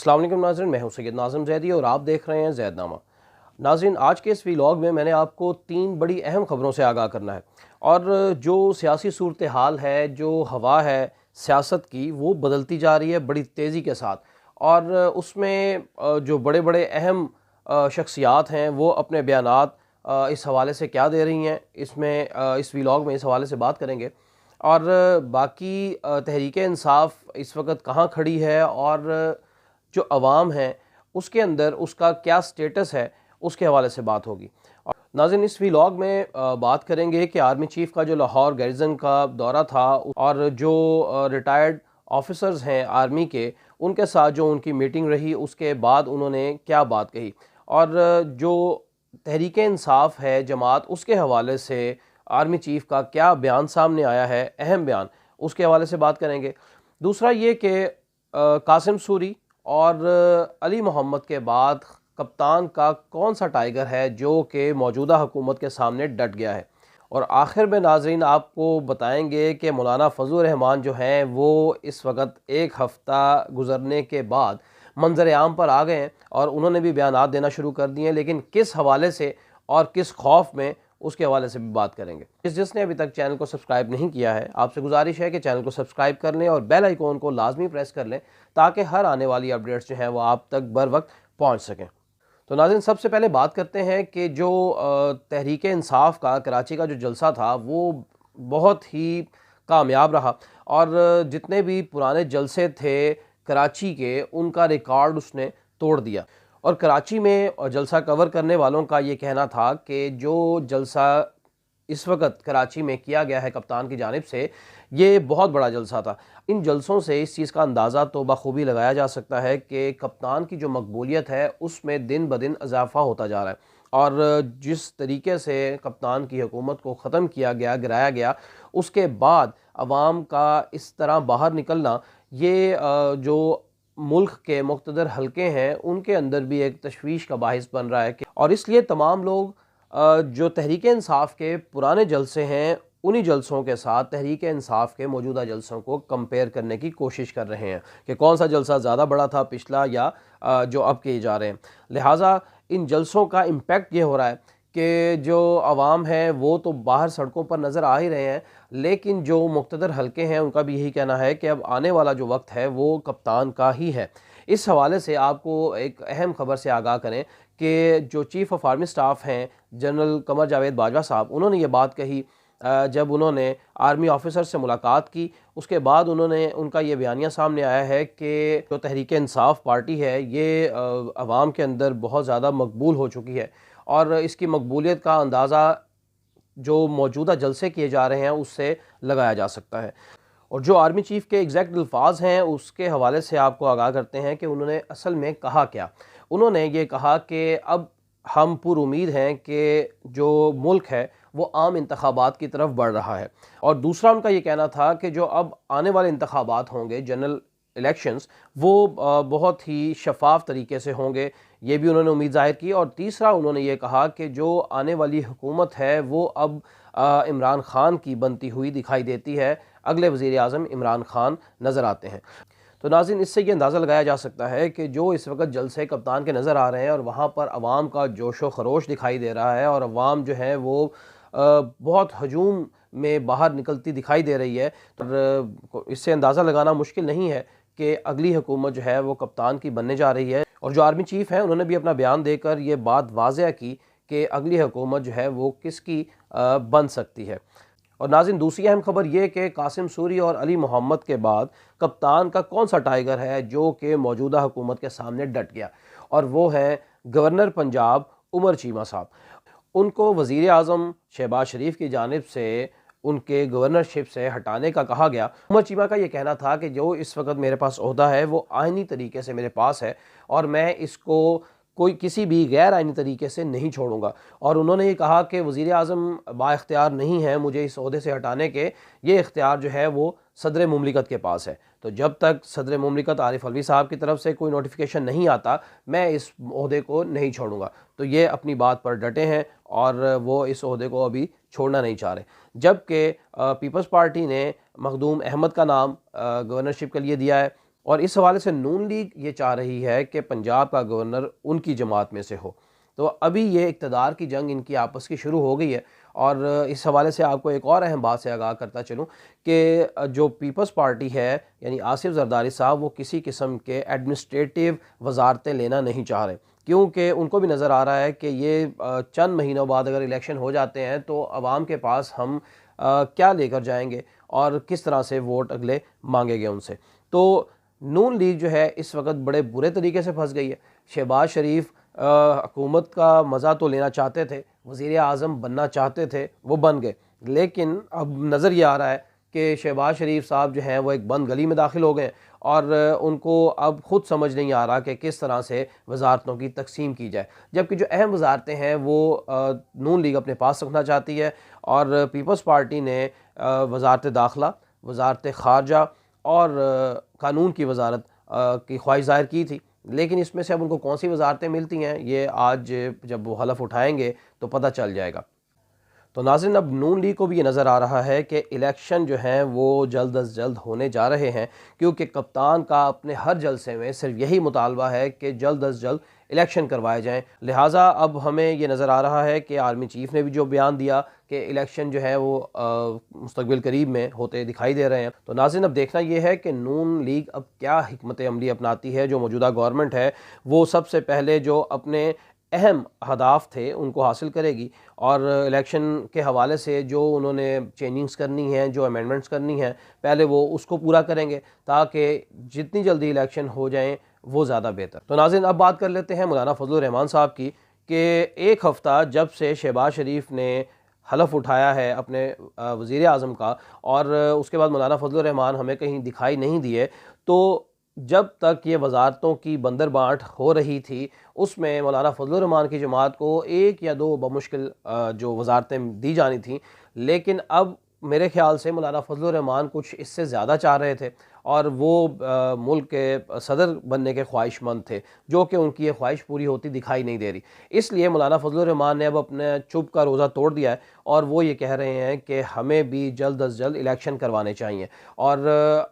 अस्सलाम वालेकुम नाज़रीन, मैं हूं सैयद नाज़िम ज़ैदी और आप देख रहे हैं ज़ैदनामा। नाज़रीन, आज के इस व्लॉग में मैंने आपको 3 बड़ी अहम ख़बरों से आगाह करना है। और जो सियासी सूरत हाल है, जो हवा है सियासत की, वो बदलती जा रही है बड़ी तेज़ी के साथ। और उसमें जो बड़े बड़े अहम शख्सियात हैं वो अपने बयानात इस हवाले से क्या दे रही हैं, इसमें इस व्लॉग में इस हवाले से बात करेंगे। और बाकी तहरीक इंसाफ इस वक्त कहाँ खड़ी है और जो अवाम है उसके अंदर उसका क्या स्टेटस है, उसके हवाले से बात होगी। और नाज़रीन, इस व्लॉग में बात करेंगे कि आर्मी चीफ़ का जो लाहौर गैरिजन का दौरा था और जो रिटायर्ड ऑफिसर्स हैं आर्मी के, उनके साथ जो उनकी मीटिंग रही उसके बाद उन्होंने क्या बात कही। और जो तहरीक इंसाफ है जमात, उसके हवाले से आर्मी चीफ़ का क्या बयान सामने आया है, अहम बयान, उसके हवाले से बात करेंगे। दूसरा ये कि कासिम सूरी और अली मोहम्मद के बाद कप्तान का कौन सा टाइगर है जो कि मौजूदा हुकूमत के सामने डट गया है। और आखिर में नाजरीन आपको बताएंगे कि मौलाना फजल रहमान जो हैं वो इस वक्त एक हफ़्ता गुजरने के बाद मंजर आम पर आ गए हैं और उन्होंने भी बयानात देना शुरू कर दिए हैं, लेकिन किस हवाले से और किस खौफ में, उसके हवाले से भी बात करेंगे। जिसने अभी तक चैनल को सब्सक्राइब नहीं किया है, आपसे गुजारिश है कि चैनल को सब्सक्राइब कर लें और बेल आइकॉन को लाजमी प्रेस कर लें ताकि हर आने वाली अपडेट्स जो हैं वो आप तक बर वक्त पहुँच सकें। तो नाज़रीन, सबसे पहले बात करते हैं कि जो तहरीक इंसाफ का कराची का जो जलसा था वो बहुत ही कामयाब रहा। और जितने भी पुराने जलसे थे कराची के, उनका रिकॉर्ड उसने तोड़ दिया। और कराची में जलसा कवर करने वालों का ये कहना था कि जो जलसा इस वक्त कराची में किया गया है कप्तान की जानिब से, ये बहुत बड़ा जलसा था। इन जलसों से इस चीज़ का अंदाज़ा तो बखूबी लगाया जा सकता है कि कप्तान की जो मकबूलियत है उसमें दिन ब दिन इजाफ़ा होता जा रहा है। और जिस तरीके से कप्तान की हुकूमत को ख़त्म किया गया, गिराया गया, उसके बाद अवाम का इस तरह बाहर निकलना, ये जो मुल्क के मुक़्तदर हलके हैं उनके अंदर भी एक तशवीश का बाहिस बन रहा है कि, और इसलिए तमाम लोग जो तहरीक इंसाफ के पुराने जलसे हैं उन्हीं जलसों के साथ तहरीक इंसाफ के मौजूदा जलसों को कंपेयर करने की कोशिश कर रहे हैं कि कौन सा जलसा ज़्यादा बड़ा था, पिछला या जो अब किए जा रहे हैं। लिहाजा इन जलसों का इम्पेक्ट ये हो रहा है कि जो आवाम है वो तो बाहर सड़कों पर नज़र आ ही रहे हैं, लेकिन जो मुक़्तदर हलके हैं उनका भी यही कहना है कि अब आने वाला जो वक्त है वो कप्तान का ही है। इस हवाले से आपको एक अहम खबर से आगाह करें कि जो चीफ़ ऑफ आर्मी स्टाफ हैं जनरल कमर जावेद बाजवा साहब, उन्होंने ये बात कही जब उन्होंने आर्मी ऑफिसर से मुलाकात की। उसके बाद उनका ये बयानिया सामने आया है कि जो तहरीक इंसाफ पार्टी है ये अवाम के अंदर बहुत ज़्यादा मकबूल हो चुकी है और इसकी मकबूलियत का अंदाज़ा जो मौजूदा जलसे किए जा रहे हैं उससे लगाया जा सकता है। और जो आर्मी चीफ़ के एग्जैक्ट अल्फाज हैं उसके हवाले से आपको आगाह करते हैं कि उन्होंने असल में कहा क्या। उन्होंने ये कहा कि अब हम पुरुमीद हैं कि जो मुल्क है वो आम इंतखाबात की तरफ बढ़ रहा है। और दूसरा उनका ये कहना था कि जो अब आने वाले इंतखाबात होंगे, जनरल इलेक्शंस, वो बहुत ही शफाफ तरीके से होंगे, ये भी उन्होंने उम्मीद ज़ाहिर की। और तीसरा उन्होंने ये कहा कि जो आने वाली हुकूमत है वो अब इमरान खान की बनती हुई दिखाई देती है, अगले वज़ीर आज़म इमरान खान नज़र आते हैं। तो नाज़रीन, इससे ये अंदाज़ा लगाया जा सकता है कि जो इस वक्त जलसे कप्तान के नज़र आ रहे हैं और वहाँ पर अवाम का जोश व खरोश दिखाई दे रहा है और अवाम जो है वो बहुत हजूम में बाहर निकलती दिखाई दे रही है। और इससे अंदाज़ा लगाना मुश्किल नहीं है कि अगली हुकूमत जो है वो कप्तान की बनने जा रही है। और जो आर्मी चीफ़ हैं उन्होंने भी अपना बयान देकर ये बात वाज़ेह की कि अगली हुकूमत जो है वो किसकी बन सकती है। और नाज़रीन, दूसरी अहम खबर ये कि कासिम सूरी और अली मोहम्मद के बाद कप्तान का कौन सा टाइगर है जो कि मौजूदा हुकूमत के सामने डट गया, और वो है गवर्नर पंजाब उमर चीमा साहब। उनको वज़ीर आज़म शहबाज शरीफ की जानिब से उनके गवर्नरशिप से हटाने का कहा गया। उमर चीमा का ये कहना था कि जो इस वक्त मेरे पास ओहदा है वो आइनी तरीके से मेरे पास है और मैं इसको कोई किसी भी गैर आइनी तरीके से नहीं छोड़ूंगा। और उन्होंने ये कहा कि वज़ीर आज़म बाइख्तियार नहीं है मुझे इस ओहदे से हटाने के, ये इख्तियार जो है वो सदर मुमलिकत के पास है। तो जब तक सदर मुमलिकत आरिफ अलवी साहब की तरफ से कोई नोटिफिकेशन नहीं आता मैं इस ओहदे को नहीं छोड़ूंगा। तो ये अपनी बात पर डटे हैं और वो इस ओहदे को अभी छोड़ना नहीं चाह रहे। जबकि पीपल्स पार्टी ने मखदूम अहमद का नाम गवर्नरशिप के लिए दिया है और इस हवाले से नून लीग ये चाह रही है कि पंजाब का गवर्नर उनकी जमात में से हो। तो अभी ये इक़्तिदार की जंग इनकी आपस की शुरू हो गई है। और इस हवाले से आपको एक और अहम बात से आगाह करता चलूँ कि जो पीपल्स पार्टी है यानी आसिफ ज़रदारी साहब, वो किसी किस्म के एडमिनिस्ट्रेटिव वजारतें लेना नहीं चाह रहे, क्योंकि उनको भी नज़र आ रहा है कि ये चंद महीनों बाद अगर इलेक्शन हो जाते हैं तो आवाम के पास हम क्या लेकर जाएंगे और किस तरह से वोट अगले मांगेंगे उनसे। तो नून लीग जो है इस वक्त बड़े बुरे तरीके से फंस गई है। शहबाज शरीफ हुकूमत का मज़ा तो लेना चाहते थे, वज़ीर आज़म बनना चाहते थे, वो बन गए, लेकिन अब नज़र ये आ रहा है कि शहबाज शरीफ साहब जो हैं वो एक बंद गली में दाखिल हो गए और उनको अब ख़ुद समझ नहीं आ रहा कि किस तरह से वजारतों की तकसीम की जाए, जबकि जो अहम वजारतें हैं वो नून लीग अपने पास रखना चाहती है। और पीपल्स पार्टी ने वजारत दाखिला, वजारत ख़ारजा और कानून की वजारत की ख्वाहिश ज़ाहिर की थी, लेकिन इसमें से अब उनको कौन सी वजारतें मिलती हैं ये आज जब वो हलफ उठाएंगे तो पता चल जाएगा। तो नाज़रीन, अब नून लीग को भी ये नज़र आ रहा है कि इलेक्शन जो हैं वो जल्द अज जल्द होने जा रहे हैं, क्योंकि कप्तान का अपने हर जलसे में सिर्फ यही मुतालबा है कि जल्द अज जल्द इलेक्शन करवाए जाएं। लिहाजा अब हमें ये नज़र आ रहा है कि आर्मी चीफ़ ने भी जो बयान दिया कि इलेक्शन जो है वो मुस्तकबिल करीब में होते दिखाई दे रहे हैं। तो नाज़रीन, अब देखना ये है कि नून लीग अब क्या हिकमत अमली अपनाती है। जो मौजूदा गवर्नमेंट है वो सबसे पहले जो अपने अहम अहदाफ थे उनको हासिल करेगी और इलेक्शन के हवाले से जो उन्होंने चेंजिंग्स करनी हैं, जो अमेंडमेंट्स करनी हैं, पहले वो उसको पूरा करेंगे ताकि जितनी जल्दी इलेक्शन हो जाएं वो ज़्यादा बेहतर। तो नाज़रीन, अब बात कर लेते हैं मौलाना फजलुर रहमान साहब की कि एक हफ़्ता जब से शहबाज शरीफ ने हलफ उठाया है अपने वज़ीर आज़म का और उसके बाद मौलाना फजलुर रहमान हमें कहीं दिखाई नहीं दिए, तो जब तक ये वजारतों की बंदर बाँट हो रही थी उसमें मौलाना फजलुर रहमान की जमात को एक या दो बमुश्किल जो वजारतें दी जानी थी, लेकिन अब मेरे ख्याल से मौलाना फजलुर रहमान कुछ इससे ज़्यादा चाह रहे थे और वो मुल्क के सदर बनने के ख्वाहिशमंद थे, जो कि उनकी ये ख्वाहिश पूरी होती दिखाई नहीं दे रही। इसलिए मौलाना फजलुर रहमान ने अब अपने चुप का रोज़ा तोड़ दिया है और वो ये कह रहे हैं कि हमें भी जल्द अज जल्द इलेक्शन करवाने चाहिए। और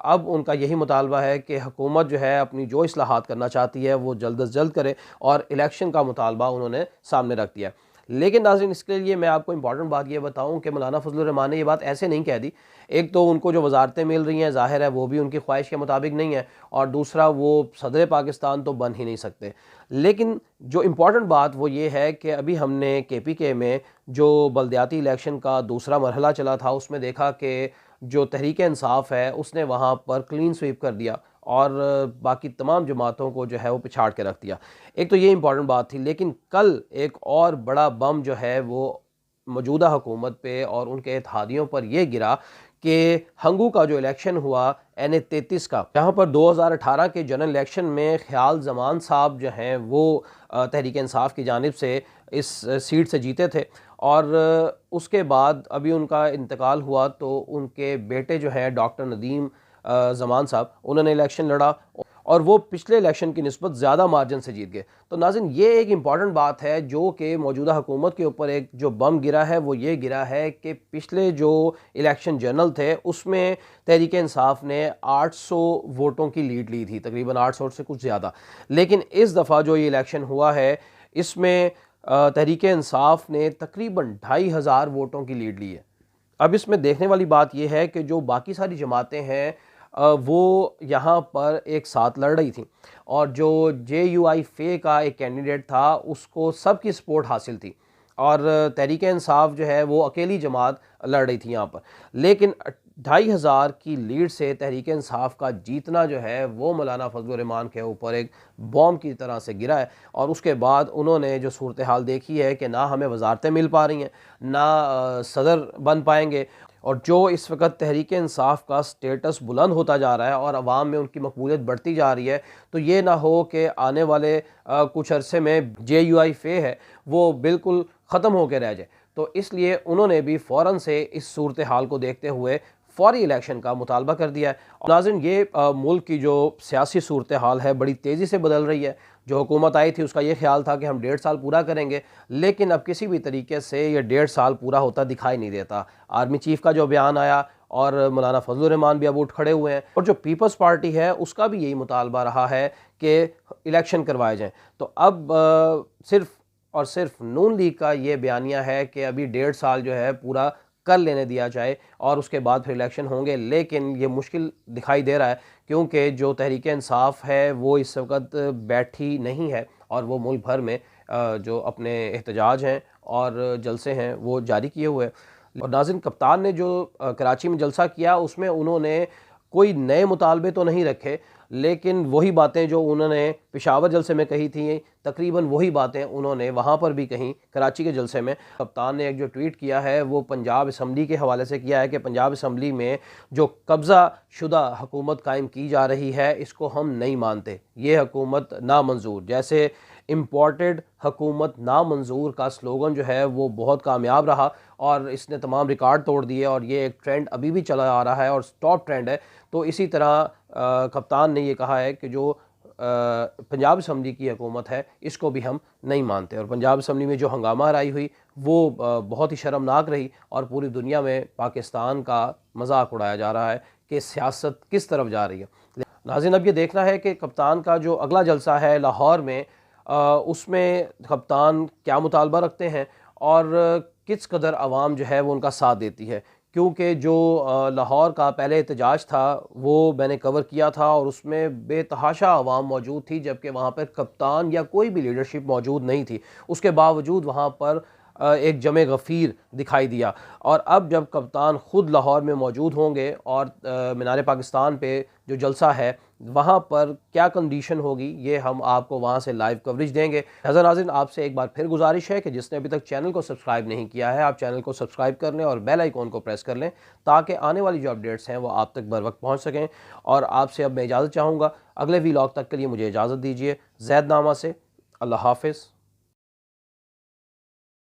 अब उनका यही मुतालबा है कि हुकूमत जो है अपनी जो इस्लाहात करना चाहती है वो जल्द अज जल्द करे और इलेक्शन का मुतालबा उन्होंने सामने रख दिया। लेकिन नाज़रीन, इसके लिए मैं आपको इंपॉर्टेंट बात ये बताऊं कि मौलाना फजलुर रहमान ने ये बात ऐसे नहीं कह दी। एक तो उनको जो वजारतें मिल रही हैं ज़ाहिर है वो भी उनकी ख्वाहिश के मुताबिक नहीं है, और दूसरा वो सदर पाकिस्तान तो बन ही नहीं सकते। लेकिन जो इम्पॉर्टेंट बात वो ये है कि अभी हमने KPK में जो बल्दियाती इलेक्शन का दूसरा मरहला चला था उसमें देखा कि जो तहरीक इंसाफ है उसने वहाँ पर क्लीन स्वीप कर दिया और बाकी तमाम जमातों को जो है वो पिछाड़ के रख दिया। एक तो ये इम्पॉर्टेंट बात थी, लेकिन कल एक और बड़ा बम जो है वो मौजूदा हुकूमत पे और उनके इत्तेहादियों पर यह गिरा कि हंगू का जो इलेक्शन हुआ NA 33 का, जहाँ पर 2018 के जनरल इलेक्शन में ख्याल जमान साहब जो हैं वो तहरीक इंसाफ की जानिब से इस सीट से जीते थे और उसके बाद अभी उनका इंतकाल हुआ तो उनके बेटे जो हैं डॉक्टर नदीम ज़मान साहब, उन्होंने इलेक्शन लड़ा और वो पिछले इलेक्शन की निस्बत ज़्यादा मार्जिन से जीत गए। तो नाज़रीन, ये एक इम्पॉर्टेंट बात है जो कि मौजूदा हुकूमत के ऊपर एक जो बम गिरा है वो ये गिरा है कि पिछले जो इलेक्शन जनरल थे उसमें तहरीक इंसाफ ने 800 वोटों की लीड ली थी, तकरीबन 800 से कुछ ज़्यादा। लेकिन इस दफ़ा जो ये इलेक्शन हुआ है इसमें तहरीक इंसाफ ने तकरीबन 2500 वोटों की लीड ली है। अब इसमें देखने वाली बात यह है कि जो बाकी सारी जमातें हैं वो यहाँ पर एक साथ लड़ रही थी और जो JUI फे का एक कैंडिडेट था उसको सबकी सपोर्ट हासिल थी और तहरीक इंसाफ जो है वो अकेली जमात लड़ रही थी यहाँ पर। लेकिन 2500 की लीड से तहरीक इंसाफ का जीतना जो है वो मौलाना फजलुर रहमान के ऊपर एक बॉम्ब की तरह से गिरा है और उसके बाद उन्होंने जो सूरत हाल देखी है कि ना हमें वजारतें मिल पा रही हैं, ना सदर बन पाएंगे, और जो इस वक्त तहरीक इंसाफ का स्टेटस बुलंद होता जा रहा है और अवाम में उनकी मकबूलियत बढ़ती जा रही है, तो ये ना हो कि आने वाले कुछ अरसे में JUI फे है वो बिल्कुल ख़त्म होकर रह जाए। तो इसलिए उन्होंने भी फ़ौरन से इस सूरत हाल को देखते हुए फौरी इलेक्शन का मुतालबा कर दिया है। और नाज़रीन, ये मुल्क की जो सियासी सूरत हाल है बड़ी तेज़ी से बदल रही है। जो हुकूमत आई थी उसका ये ख्याल था कि हम 1.5 साल पूरा करेंगे, लेकिन अब किसी भी तरीके से ये 1.5 साल पूरा होता दिखाई नहीं देता। आर्मी चीफ़ का जो बयान आया और मौलाना फजल रहमान भी अब उठ खड़े हुए हैं, और जो पीपल्स पार्टी है उसका भी यही मुतालबा रहा है कि इलेक्शन करवाए जाएँ। तो अब सिर्फ़ और सिर्फ नून लीग का ये बयानिया है कि अभी 1.5 साल जो है पूरा कर लेने दिया जाए और उसके बाद फिर इलेक्शन होंगे, लेकिन ये मुश्किल दिखाई दे रहा है क्योंकि जो तहरीक इंसाफ है वो इस वक्त बैठी नहीं है और वो मुल्क भर में जो अपने एहतजाज हैं और जलसे हैं वो जारी किए हुए हैं। और नाज़रीन, कप्तान ने जो कराची में जलसा किया उसमें उन्होंने कोई नए मुतालबे तो नहीं रखे, लेकिन वही बातें जो उन्होंने पेशावर जलसे में कही थी तकरीबन वही बातें उन्होंने वहाँ पर भी कहीं कराची के जलसे में। कप्तान ने एक जो ट्वीट किया है वो पंजाब असम्बली के हवाले से किया है कि पंजाब असम्बली में जो कब्ज़ा शुदा हुकूमत कायम की जा रही है इसको हम नहीं मानते, ये हुकूमत नामंजूर। जैसे इम्पोर्टेड हुकूमत नामंजूर का स्लोगन जो है वो बहुत कामयाब रहा और इसने तमाम रिकॉर्ड तोड़ दिए और ये एक ट्रेंड अभी भी चला आ रहा है और टॉप ट्रेंड है। तो इसी तरह कप्तान ने ये कहा है कि जो पंजाब असम्बली की हुकूमत है इसको भी हम नहीं मानते, और पंजाब असम्बली में जो हंगामा आई हुई वो बहुत ही शर्मनाक रही और पूरी दुनिया में पाकिस्तान का मजाक उड़ाया जा रहा है कि सियासत किस तरफ जा रही है। नाज़रीन, अब ये देखना है कि कप्तान का जो अगला जलसा है लाहौर में उसमें कप्तान क्या मुतालबा रखते हैं और किस कदर आवाम जो है वो उनका साथ देती है, क्योंकि जो लाहौर का पहले एहतजाज था वो मैंने कवर किया था और उसमें बेतहाशा आवाम मौजूद थी, जबकि वहाँ पर कप्तान या कोई भी लीडरशिप मौजूद नहीं थी। उसके बावजूद वहाँ पर एक जमे गफ़ीर दिखाई दिया। और अब जब कप्तान ख़ुद लाहौर में मौजूद होंगे और मीनार पाकिस्तान पे जो जलसा है वहाँ पर क्या कंडीशन होगी ये हम आपको वहाँ से लाइव कवरेज देंगे। नाज़रीन, आपसे एक बार फिर गुजारिश है कि जिसने अभी तक चैनल को सब्सक्राइब नहीं किया है आप चैनल को सब्सक्राइब कर लें और बेल आइकॉन को प्रेस कर लें ताकि आने वाली जो अपडेट्स हैं वो आप तक बर वक्त पहुँच सकें। और आपसे अब मैं इजाज़त चाहूँगा, अगले व्लॉग तक के लिए मुझे इजाज़त दीजिए। ज़ैद नामा से, अल्लाह हाफ़िज़।